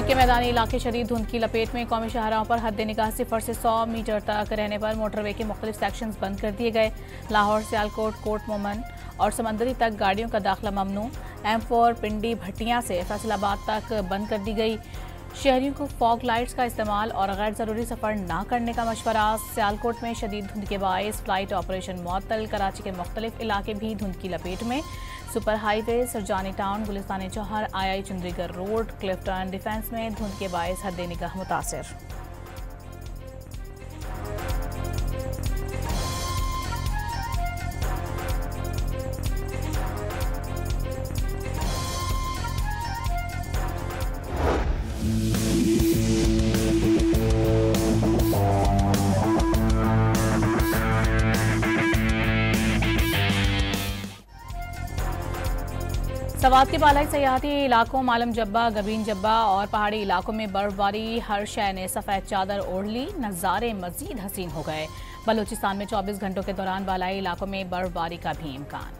के मैदानी इलाके शदीद धुंध की लपेट में। कौमी शाहराहों पर हद निगाह 0 से 100 मीटर तक रहने पर मोटरवे के मुख्तलिफ सेक्शंस बंद कर दिए गए। लाहौर, सियालकोट, कोट मोमन और समंदरी तक गाड़ियों का दाखिला ममनू। M4 पिंडी भट्टियां से फैसलाबाद तक बंद कर दी गई। शहरियों को फॉग लाइट्स का इस्तेमाल और गैर ज़रूरी सफ़र न करने का मशवरा। सियालकोट में शदीद धुंध के बायस फ्लाइट ऑपरेशन मुअत्तल। कराची के मुख्तलिफ इलाके भी धुंध की लपेट में। Super highway, Surjani town, Gulistan Jauhar, II Chundrigar road, Clifton defence में धुंध के बायस हद निगाह मुतासिर। सवात के बालाई सयाहती इलाकों मालम जब्बा, गबीन जब्बा और पहाड़ी इलाकों में बर्फबारी। हर शय ने सफ़ेद चादर ओढ़ ली। नज़ारे मजीद हसीन हो गए। बलूचिस्तान में 24 घंटों के दौरान बालाई इलाकों में बर्फबारी का भी इम्कान।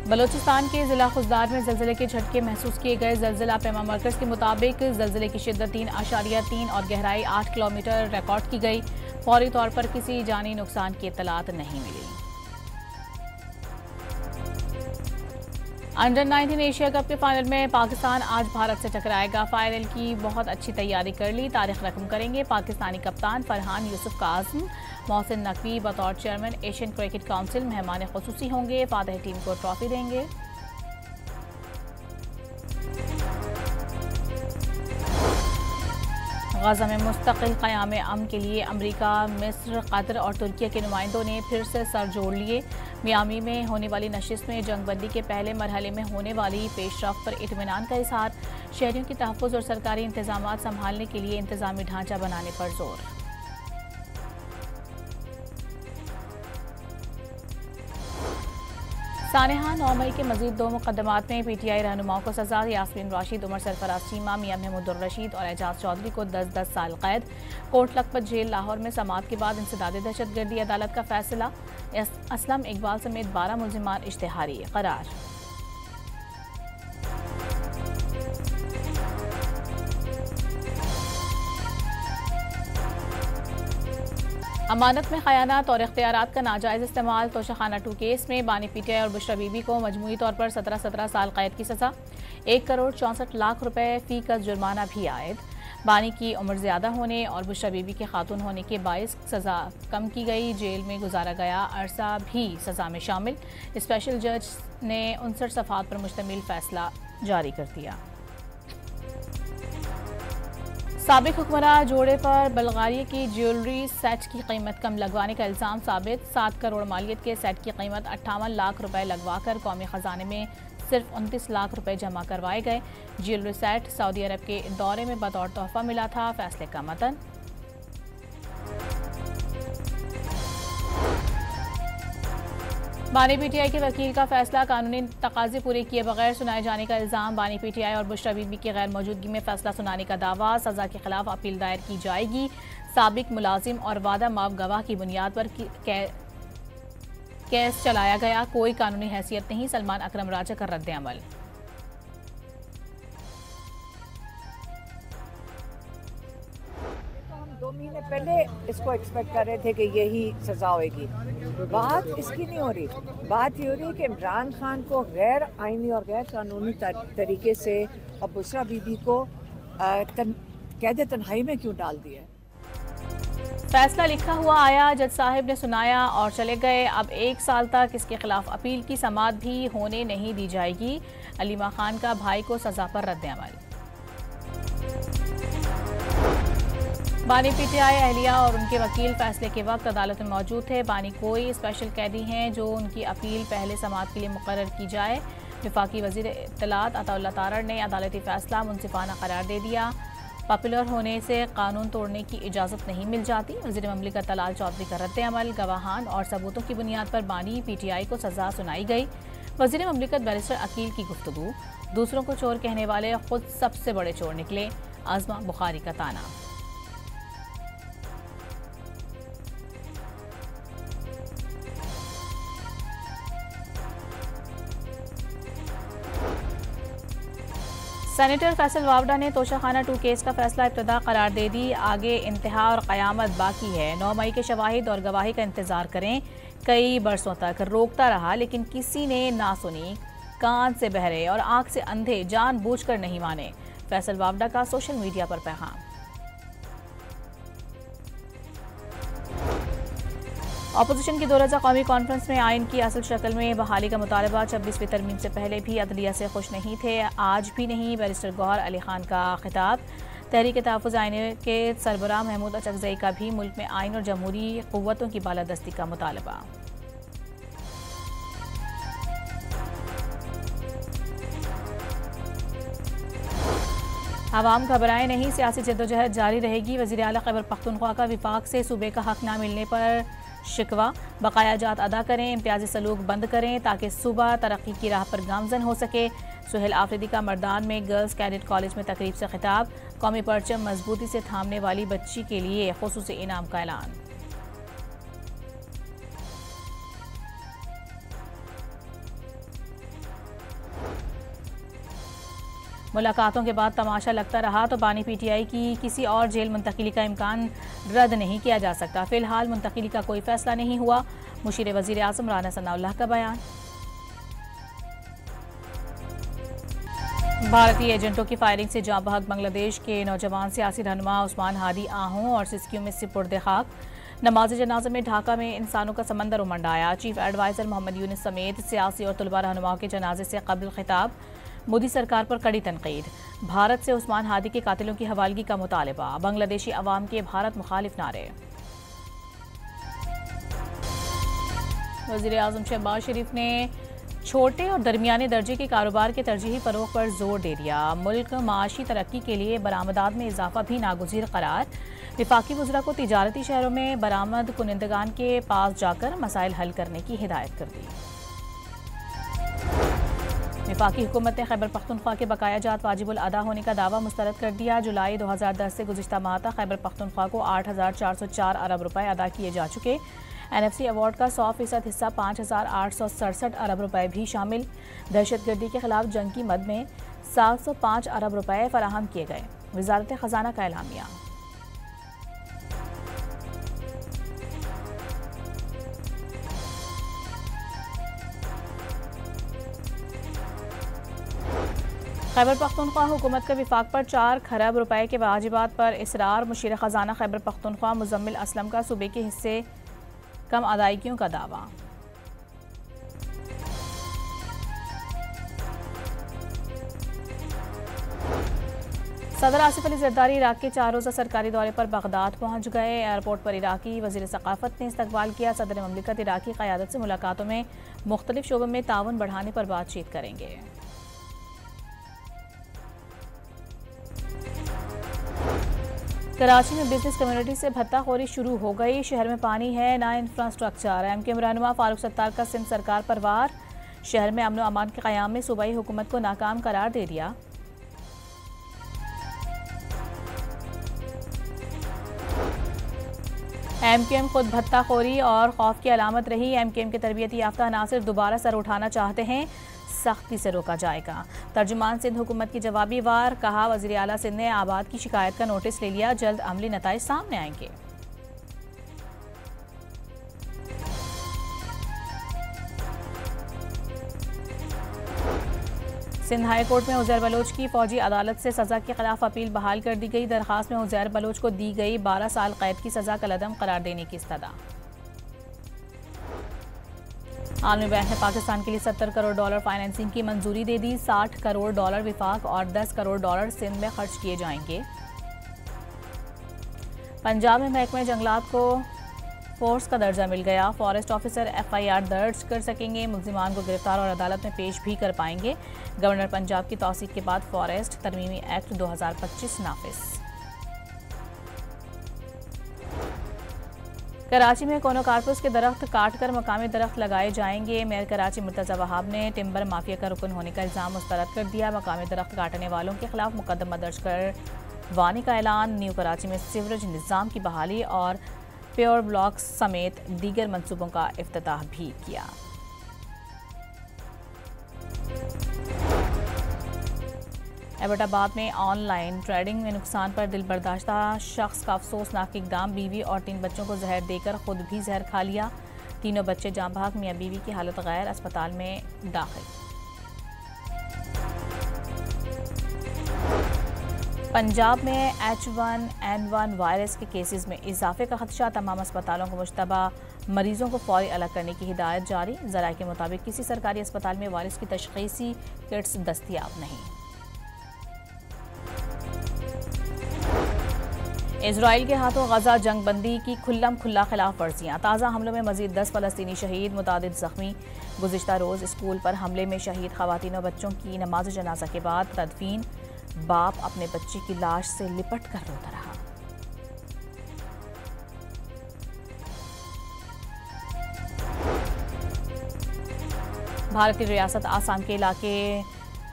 बलूचिस्तान के जिला खुजदार में ज़लज़ले के झटके महसूस किए गए। ज़लज़ला पैमा मरकज़ के मुताबिक ज़लज़ले की शिद्दत 3.3 और गहराई 8 किलोमीटर रिकॉर्ड की गई। फौरी तौर पर किसी जानी नुकसान की इत्तलात नहीं मिली। अंडर 19 एशिया कप के फाइनल में पाकिस्तान आज भारत से टकराएगा। फाइनल की बहुत अच्छी तैयारी कर ली, तारीख रकम करेंगे पाकिस्तानी कप्तान फरहान यूसुफ का आज़म। मोहसिन नकवी बतौर चेयरमैन एशियन क्रिकेट काउंसिल मेहमान खुसूसी होंगे। फातह टीम को ट्रॉफी देंगे। गाजा में मुस्तकिल क़याम अमन के लिए अमरीका, मिस्र, कतर और तुर्की के नुमाइंदों ने फिर से सर जोड़ लिए। मियामी में होने वाली नशिस्त में जंगबंदी के पहले मरहले में होने वाली पेशरफ्त पर इत्मीनान का इजहार। शहरियों की तहफ़्फ़ुज़ और सरकारी इंतजामात संभालने के लिए इंतजामी ढांचा बनाने पर जोर। सानेहा 9 मई के मजीद 2 मुकदमात में PTI रहनुमाओं को सजा। यास्मीन राशिद, उमर सरफराज चीमा, मियां महमूदुर रशीद और एजाज चौधरी को 10-10 साल कैद। कोट लखपत जेल लाहौर में समात के बाद इंसदाद दहशतगर्दी अदालत का फैसला। असलम इकबाल समेत 12 मुल्जिमान इश्तिहारी करार। अमानत में खयानत और इख्तियारात का नाजायज़ इस्तेमाल। तोशाखाना 2 केस में बानी PTI और बुशरा बीबी को मजमूई तौर पर 17-17 साल कैद की सज़ा। 1 करोड़ 64 लाख रुपए फी का जुर्माना भी आयद। बानी की उम्र ज़्यादा होने और बुशरा बीबी के खातून होने के बायस सज़ा कम की गई। जेल में गुजारा गया अरसा भी सज़ा में शामिल। स्पेशल जज ने 59 सफ़हात पर मुश्तमिल फैसला जारी कर दिया। साबिक हुक्मरां जोड़े पर बल्गारिया की ज्वेलरी सेट की कीमत कम लगवाने का इल्ज़ाम साबित। 7 करोड़ मालियत के सेट की कीमत 58 लाख रुपए लगवाकर कौमी खजाने में सिर्फ 29 लाख रुपए जमा करवाए गए। ज्वेलरी सेट सऊदी अरब के दौरे में बतौर तोहफा मिला था। फैसले का मतन। बानी PTI के वकील का फैसला। कानूनी तकाजे पूरे किए बगैर सुनाए जाने का इल्ज़ाम। बानी PTI और बुशरा बीबी की गैर मौजूदगी में फैसला सुनाने का दावा। सज़ा के खिलाफ अपील दायर की जाएगी। साबिक मुलाजिम और वादा माफ गवाह की बुनियाद पर केस चलाया गया। कोई कानूनी हैसियत नहीं। सलमान अकरम राजा का रद्द अमल। 2 महीने पहले इसको एक्सपेक्ट कर रहे थे कि यही सज़ा होगी। बात इसकी नहीं हो रही। बात ये हो रही है कि इमरान खान को गैर आइनी और गैर कानूनी तरीके से और बुशरा बीबी को कैद तन्हाई में क्यों डाल दिया। फैसला लिखा हुआ आया, जज साहिब ने सुनाया और चले गए। अब 1 साल तक इसके खिलाफ अपील की समाअत भी होने नहीं दी जाएगी। अलीमा खान का भाई को सजा पर रद्द अमल। बानी PTI अहलिया और उनके वकील फैसले के वक्त अदालत में मौजूद थे। बानी कोई स्पेशल कैदी हैं जो उनकी अपील पहले समाअत के लिए मुकर्रर की जाए। वफाकी वजीर इत्तलात अताउल्लाह तारड़ ने अदालती फैसला मुनसिफाना करार दे दिया। पॉपुलर होने से कानून तोड़ने की इजाज़त नहीं मिल जाती। वज़ीर ममलिकत तलाल चौधरी का रद्द अमल। गवाहान और सबूतों की बुनियाद पर बानी PTI को सज़ा सुनाई गई। वज़ीर ममलिकत बैरिस्टर अकील की गुफ्तगू। दूसरों को चोर कहने वाले खुद सबसे बड़े चोर निकले। आज़मा बुखारी का ताना। सेनेटर फैसल वावडा ने तोशाखाना 2 केस का फैसला इब्तिदा करार दे दी। आगे इंतहा और क़यामत बाकी है। 9 मई के शवाहिद और गवाही का इंतजार करें। कई बरसों तक रोकता रहा लेकिन किसी ने ना सुनी। कान से बहरे और आंख से अंधे जानबूझकर नहीं माने। फैसल वावडा का सोशल मीडिया पर पैगाम। अपोजिशन की 2 रोज़ा कौमी कॉन्फ्रेंस में आइन की असल शक्ल में बहाली का मुतालबा। 26वीं तरमीम से पहले भी अदलिया से खुश नहीं थे, आज भी नहीं। बैरिस्टर गौहर अली खान का खिताब। तहरीक तहफ़्फ़ुज़ आइन के सरबराह महमूद अचकज़ई का भी मुल्क में आइन और जमहूरी क़ुव्वतों की बालादस्ती का मुतालबा। आवाम घबराए नहीं, सियासी जद्दोजहद जारी रहेगी। वज़ीर आला खैबर पख्तूनख्वा का विफाक से सूबे का हक न मिलने पर शिकवा। बकाया जात अदा करें, इम्तियाजी सलूक बंद करें ताकि सूबा तरक्की की राह पर गामजन हो सके। सुहेल आफरीदी का मर्दान में गर्ल्स कैडेट कॉलेज में तकरीब से खिताब। कौमी परचम मजबूती से थामने वाली बच्ची के लिए खुसूसी इनाम का ऐलान। मुलाकातों के बाद तमाशा लगता रहा तो बानी पीटीआई की किसी और जेल मुंतकिली का इम्कान रद्द नहीं किया जा सकता। फिलहाल मुंतकिली का कोई फैसला नहीं हुआ। मुशीर वजीर आज़म राना सनाउल्लाह का बयान। भारतीय एजेंटों की फायरिंग से जाँ बहक बांग्लादेश के नौजवान सियासी रहनुमा उस्मान हादी आहों और सिस्कियों में सिपुर्द खाक। नमाज जनाजा में ढाका में इंसानों का समंदर उमड़ आया। चीफ एडवाइजर मोहम्मद यूनुस समेत सियासी और तलबा रहनुमाओं के जनाजे से कबल खिताब। मोदी सरकार पर कड़ी तनकीद। भारत से उस्मान हादी के कातिलों की हवालगी का मुतालबा। बांग्लादेशी अवाम के भारत मुखालिफ नारे। वज़ीर आज़म शहबाज शरीफ ने छोटे और दरमियाने दर्जे के कारोबार के तरजीही फरोग पर जोर दे दिया। मुल्क माशी तरक्की के लिए बरामदात में इजाफा भी नागुज़ीर करार। विफाकी वज़रा को तिजारती शहरों में बरामद कुनिंदगान के पास जाकर मसाइल हल करने की हिदायत कर दी। विफाकी हुकूमत ने खैबर पख्तूनख्वा के बकाया जात वाजिबुल अदा होने का दावा मुस्तरद कर दिया। जुलाई 2010 से गुज़िश्ता माह तक खैबर पख्तूनख्वा को 8,404 अरब रुपए अदा किए जा चुके। NFC अवार्ड का 100% हिस्सा 5,867 अरब रुपए भी शामिल। दहशतगर्दी के खिलाफ जंग की मद में 705 अरब रुपए फराहम किए गए। वज़ारत ख़जाना का एलामिया। खैबर पख्तूनख्वा हुकूमत का विफाक पर 4 खरब रुपए के वाजिबात पर इसरार। मुशीर ख़जाना खैबर पख्तूनख्वा मुज़म्मिल असलम का सूबे के हिस्से कम अदायगियों का दावा। सदर आसिफ अली जरदारी इराक के 4 रोज़ा सरकारी दौरे पर बगदाद पहुंच गए। एयरपोर्ट पर इराकी वज़ीर सकाफ़त ने इस्तकबाल किया। सदर ममलिकत इराकी क़यादत से मुलाकातों में मुख्तलिफ शोबों में ताउन बढ़ाने पर बातचीत करेंगे। कराची में बिजनेस कम्युनिटी से भत्ताखोरी शुरू हो गई। शहर में पानी है ना इंफ्रास्ट्रक्चर। MKM रहनुमा फारूक सत्तार का सिंध सरकार पर वार। शहर में अमन व अमान के क़याम में सूबाई हुकूमत को नाकाम करार दे दिया। MKM खुद भत्ताखोरी और खौफ की अलामत रही। MKM के तरबियती याफ्ता अनासिर दोबारा सर उठाना चाहते हैं, सख्ती से रोका जाएगा। तर्जुमान सिंध हुकूमत की जवाबी वार। कहा वज़ीर आला सिंध ने आबाद की शिकायत का नोटिस ले लिया, जल्द अमली नताइज सामने आएंगे। सिंध हाई कोर्ट में उज़ैर बलोच की फौजी अदालत से सज़ा के खिलाफ अपील बहाल कर दी गई। दरखास्त में उज़ैर बलोच को दी गई 12 साल कैद की सज़ा कलअदम करार देने की इस्तदा। आलमी बैंक ने पाकिस्तान के लिए $70 करोड़ फाइनेंसिंग की मंजूरी दे दी। $60 करोड़ विफाक और $10 करोड़ सिंध में खर्च किए जाएंगे। पंजाब में महकमे जंगलात को फोर्स का दर्जा मिल गया। फॉरेस्ट ऑफिसर FIR दर्ज कर सकेंगे। मुल्जिमान को गिरफ्तार और अदालत में पेश भी कर पाएंगे। गवर्नर पंजाब की तौसीक के बाद फॉरेस्ट तरमीमी एक्ट 2025 नाफिज। कराची में कोनो कारपुस के दरख्त काटकर मकामी दरख्त लगाए जाएंगे। मेयर कराची मुर्तज़ा वहाब ने टिम्बर माफिया का रुकन होने का इल्ज़ाम मुस्तरद कर दिया। मकामी दरख्त काटने वालों के खिलाफ मुकदमा दर्ज कर वानी का ऐलान। न्यू कराची में सीवरेज निज़ाम की बहाली और प्योर ब्लॉक्स समेत दीगर मंसूबों का इफ्तिताह भी किया। एबटाबाद में ऑनलाइन ट्रेडिंग में नुकसान पर दिल बर्दाश्ता शख्स का अफसोसनाक इकदाम, बीवी और 3 बच्चों को जहर देकर खुद भी जहर खा लिया। तीनों बच्चे जाँ बहक, मियाँ बीवी की हालत गैर, अस्पताल में दाखिल। पंजाब में H1N1 वायरस के केसेस में इजाफे का खदशा, तमाम अस्पतालों को मुश्तबा मरीजों को फौरी अलग करने की हिदायत जारी। ज़राए के मुताबिक किसी सरकारी अस्पताल में वायरस की तशख़ीसी किट्स दस्तयाब नहीं। इजराइल के हाथों गजा जंग बंदी की खुल्लम खुल्ला खिलाफ वर्जियाँ, ताज़ा हमलों में मजीद 10 फ़लस्तीनी शहीद, मुतादिद ज़ख्मी। गुज़िश्ता रोज़ स्कूल पर हमले में शहीद ख़वातीन और बच्चों की नमाज जनाजा के बाद तदफीन, बाप अपने बच्चे की लाश से लिपट कर रोता रहा। भारतीय रियासत आसाम के इलाके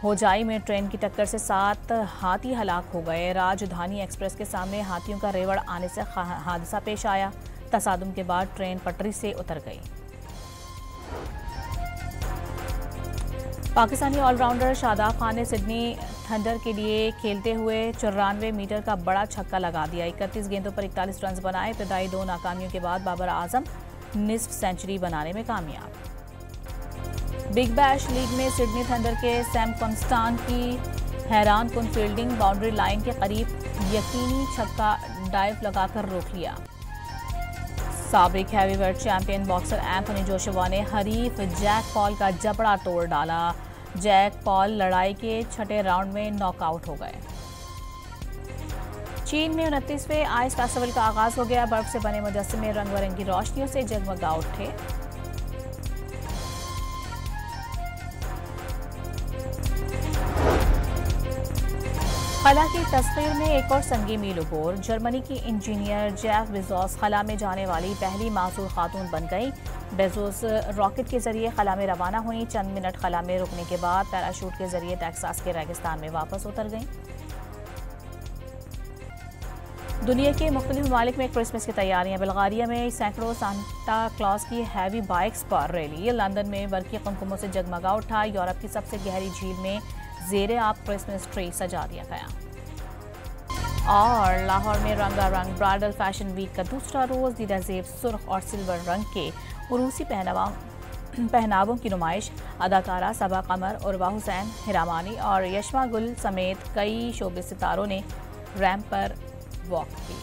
होजाई में ट्रेन की टक्कर से 7 हाथी हलाक हो गए। राजधानी एक्सप्रेस के सामने हाथियों का रेवड़ आने से हादसा पेश आया। तसादुम के बाद ट्रेन पटरी से उतर गई। पाकिस्तानी ऑलराउंडर शादाब खान ने सिडनी थंडर के लिए खेलते हुए 94 मीटर का बड़ा छक्का लगा दिया। 31 गेंदों पर 41 रन बनाए। इब्तदाई 2 नाकामियों के बाद बाबर आजम निस्फ सेंचुरी बनाने में कामयाब। बिग बैश लीग में सिडनी थंडर के सैम कॉन्स्टान की हैरान कुन फील्डिंग, बाउंड्री लाइन के करीब यकीनी छक्का डाइव लगाकर रोक लिया। साबिक heavyweight champion boxer Anthony Joshua ने हरीफ जैक पॉल का जबड़ा तोड़ डाला। जैक पॉल लड़ाई के 6ठे राउंड में नॉकआउट हो गए। चीन में 29वें आइस फेस्टिवल का आगाज हो गया। बर्फ से बने मुजस्समे रंग बिरंगी रोशनियों से जगमगा उठे। खला की तस्वीर में एक और संगी मील उबोर। जर्मनी की इंजीनियर जेफ बेजोस खला में जाने वाली पहली मासूर खातून बन गई। बेजोस रॉकेट के जरिए खला में रवाना हुई। चंद मिनट खला में रुकने के बाद पैराशूट के जरिए टेक्सास के रेगिस्तान में वापस उतर गईं। दुनिया के मुख्तलिफ ममालिक में क्रिसमस की तैयारियां। बुल्गारिया में सैकड़ों सांता क्लॉज की हैवी बाइक्स पर रैली। लंदन में बरकी कुमकुमों से जगमगा उठा। यूरोप की सबसे गहरी झील में ज़ेरे आब क्रिसमस ट्री सजा दिया गया। और लाहौर में रंगारंग ब्राइडल फैशन वीक का दूसरा रोज़। दीदा ज़ेब सुर्ख और सिल्वर रंग के उरूसी पहनावों की नुमाइश। अदाकारा सबा कमर, उर्वा हुसैन, हिरामानी और यशमा गुल समेत कई शोबे सितारों ने रैंप पर वॉक की।